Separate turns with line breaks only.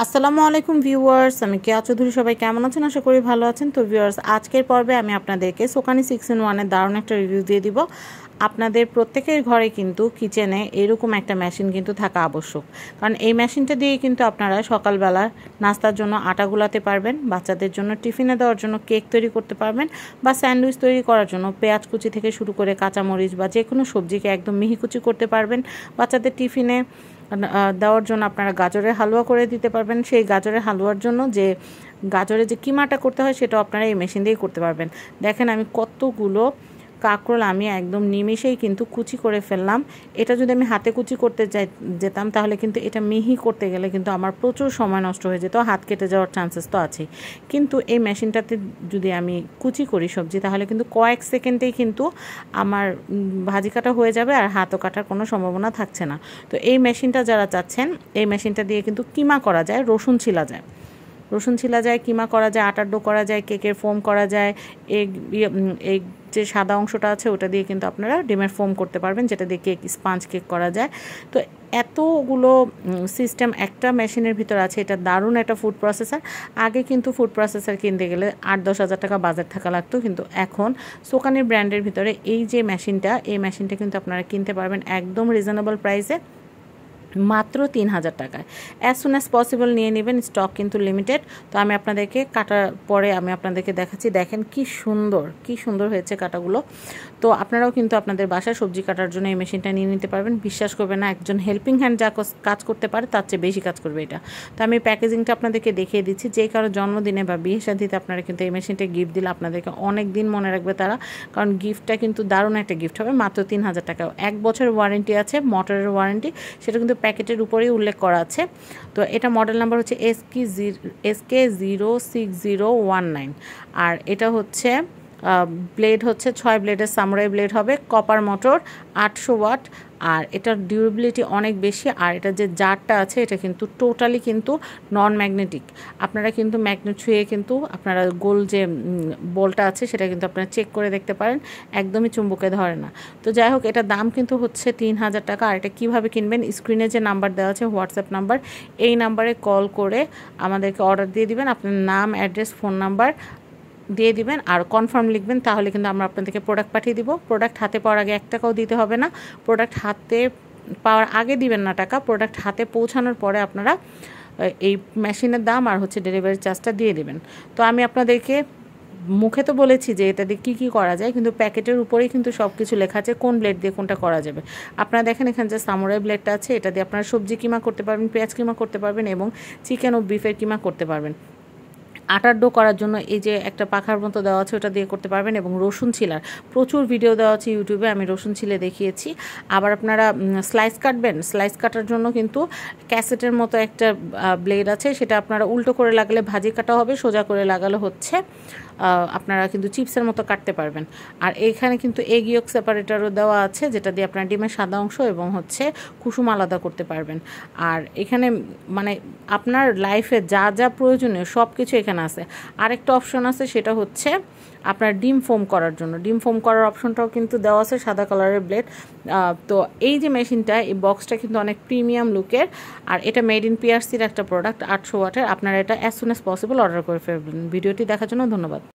আসসালামু আলাইকুম ভিউয়ার্স, আমি কেয়া চৌধুরী। সবাই কেমন আছেন? আশা করি ভালো আছেন। তো ভিউয়ার্স, আজকের পর্বে আমি আপনাদেরকে সোকানি 6-in-1-এর দারুণ একটা রিভিউ দিয়ে দিব। আপনাদের প্রত্যেকের ঘরে কিন্তু কিচেনে এরকম একটা মেশিন কিন্তু থাকা আবশ্যক, কারণ এই মেশিনটা দিয়ে কিন্তু আপনারা সকালবেলা নাস্তার জন্য আটা গুলাতে পারবেন, বাচ্চাদের জন্য টিফিনে দেওয়ার জন্য কেক তৈরি করতে পারবেন, বা স্যান্ডউইচ তৈরি করার জন্য পেঁয়াজ কুচি থেকে শুরু করে কাঁচামরিচ বা যে কোনো সবজিকে একদম মিহি কুচি করতে পারবেন। বাচ্চাদের টিফিনে দেওয়ার জন্য আপনারা গাজরের হালুয়া করে দিতে পারবেন। সেই গাজরের হালুয়ার জন্য যে গাজরের যে কিমাটা করতে হয় সেটাও আপনারা এই মেশিন দিয়েই করতে পারবেন। দেখেন আমি কতগুলো কাঁকরোল আমি একদম নিমেষেই কিন্তু কুচি করে ফেললাম। এটা যদি আমি হাতে কুচি করতে যেতাম তাহলে কিন্তু এটা মিহি করতে গেলে কিন্তু আমার প্রচুর সময় নষ্ট হয়ে যেত, হাত কেটে যাওয়ার চান্সেস তো আছেই। কিন্তু এই মেশিনটাতে যদি আমি কুচি করি সবজি, তাহলে কিন্তু কয়েক সেকেন্ডেই কিন্তু আমার ভাজি কাটা হয়ে যাবে আর হাতও কাটার কোনো সম্ভাবনা থাকছে না। তো এই মেশিনটা যারা চাচ্ছেন, এই মেশিনটা দিয়ে কিন্তু কিমা করা যায়, রসুন ছিলা যায়, কিমা করা যায়, আটার ডো করা যায়, কেকের ফোম করা যায়, এগ যে সাদা অংশটা আছে ওটা দিয়ে কিন্তু আপনারা ডিমের ফোম করতে পারবেন, যেটা দিয়ে কেক, স্পঞ্জ কেক করা যায়। তো এতগুলো সিস্টেম একটা মেশিনের ভিতর আছে। এটা দারুণ একটা ফুড প্রসেসর। আগে কিন্তু ফুড প্রসেসর কিনতে গেলে 8-10 হাজার টাকা বাজার থাকা লাগতো, কিন্তু এখন সোকানির ব্র্যান্ডের ভিতরে এই যে মেশিনটা, এই মেশিনটা কিন্তু আপনারা কিনতে পারবেন একদম রিজনেবল প্রাইসে, মাত্র 3,000 টাকায়। অ্যাজ সুন অ্যাজ পসিবল নিয়ে নেবেন, স্টক কিন্তু লিমিটেড। তো আমি আপনাদেরকে কাটার পরে আমি আপনাদেরকে দেখাচ্ছি। দেখেন কি সুন্দর হয়েছে কাটাগুলো। তো আপনারাও কিন্তু আপনাদের বাসায় সবজি কাটার জন্য এই মেশিনটা নিয়ে নিতে পারবেন। বিশ্বাস করবেন না, একজন হেল্পিং হ্যান্ড যা কাজ করতে পারে তার চেয়ে বেশি কাজ করবে এটা। তো আমি প্যাকেজিংটা আপনাদেরকে দেখিয়ে দিচ্ছি। যে কারো জন্মদিনে বা বিয়ে শাদীতে আপনারা কিন্তু এই মেশিনটা গিফট দিলে আপনাদেরকে অনেক দিন মনে রাখবে তারা, কারণ গিফটটা কিন্তু দারুণ একটা গিফট হবে। মাত্র 3,000 টাকা। 1 বছরের ওয়ারেন্টি আছে, মোটরের ওয়ারেন্টি, সেটা কিন্তু প্যাকেটের উপরেই উল্লেখ করা আছে। তো এটা মডেল নাম্বার হচ্ছে SK06019, আর এটা হচ্ছে ব্লেড হচ্ছে 6 ব্লেডের সামুরাই ব্লেড হবে, কপার মোটর, 800 ওয়াট, আর এটার ডিউরেবিলিটি অনেক বেশি। আর এটা যে জারটা আছে এটা কিন্তু টোটালি কিন্তু নন ম্যাগনেটিক। আপনারা কিন্তু ম্যাগনেট ছুঁয়ে কিন্তু আপনারা গোল যে বলটা আছে সেটা কিন্তু আপনারা চেক করে দেখতে পারেন, একদমই চুম্বকে ধরে না। তো যাই হোক, এটার দাম কিন্তু হচ্ছে 3,000 টাকা। আর এটা কীভাবে কিনবেন, স্ক্রিনে যে নাম্বার দেওয়া আছে হোয়াটসঅ্যাপ নাম্বার, এই নাম্বারে কল করে আমাদেরকে অর্ডার দিয়ে দিবেন। আপনার নাম, অ্যাড্রেস, ফোন নাম্বার দিয়ে দিবেন আর কনফার্ম লিখবেন, তাহলে কিন্তু আমরা আপনাদেরকে প্রোডাক্ট পাঠিয়ে দিব। প্রোডাক্ট হাতে পাওয়ার আগে 1 টাকাও দিতে হবে না। প্রোডাক্ট হাতে পাওয়ার আগে দিবেন না টাকা, প্রোডাক্ট হাতে পৌঁছানোর পরে আপনারা এই মেশিনের দাম আর হচ্ছে ডেলিভারি চার্জটা দিয়ে দেবেন। তো আমি আপনাদেরকে মুখে তো বলেছি যে এটা দিয়ে কী করা যায়, কিন্তু প্যাকেটের উপরেই কিন্তু সব কিছু লেখা আছে কোন ব্লেড দিয়ে কোনটা করা যাবে। আপনারা দেখেন এখানে যে সামুরাই ব্লেডটা আছে, এটা দিয়ে আপনারা সবজি কিমা করতে পারবেন, পেঁয়াজ কিমা করতে পারবেন এবং চিকেন ও বিফের কিমা করতে পারবেন। আটার ডো করার জন্য এই যে একটা পাখার মতো দেওয়া আছে ওটা দিয়ে করতে পারবেন, এবং রসুন ছিলার প্রচুর ভিডিও দেওয়া আছে ইউটিউবে, আমি রসুন ছিলে দেখিয়েছি। আবার আপনারা স্লাইস কাটবেন, স্লাইস কাটার জন্য কিন্তু ক্যাসেটের মতো একটা ব্লেড আছে, সেটা আপনারা উল্টো করে লাগালে ভাজি কাটা হবে, সোজা করে লাগালে হচ্ছে আপনারা কিন্তু চিপসের মতো কাটতে পারবেন। আর এখানে কিন্তু এগ ইয়ক সেপারেটরও দেওয়া আছে, যেটা দিয়ে আপনার ডিমের সাদা অংশ এবং হচ্ছে কুসুম আলাদা করতে পারবেন। আর এখানে মানে আপনার লাইফে যা যা প্রয়োজনীয় সব কিছু এখানে আছে। আরেকটা অপশন আছে, সেটা হচ্ছে আপনার ডিম ফোম করার জন্য। ডিম ফোম করার অপশনটাও কিন্তু দেওয়া আছে, সাদা কালারের ব্লেড। তো এই যে মেশিনটা, এই বক্সটা কিন্তু অনেক প্রিমিয়াম লুকের, আর এটা মেড ইন PRCর একটা প্রোডাক্ট, 800 ওয়াটের। আপনারা এটা as soon as possible order করে ফেলবেন। ভিডিওটি দেখার জন্য ধন্যবাদ।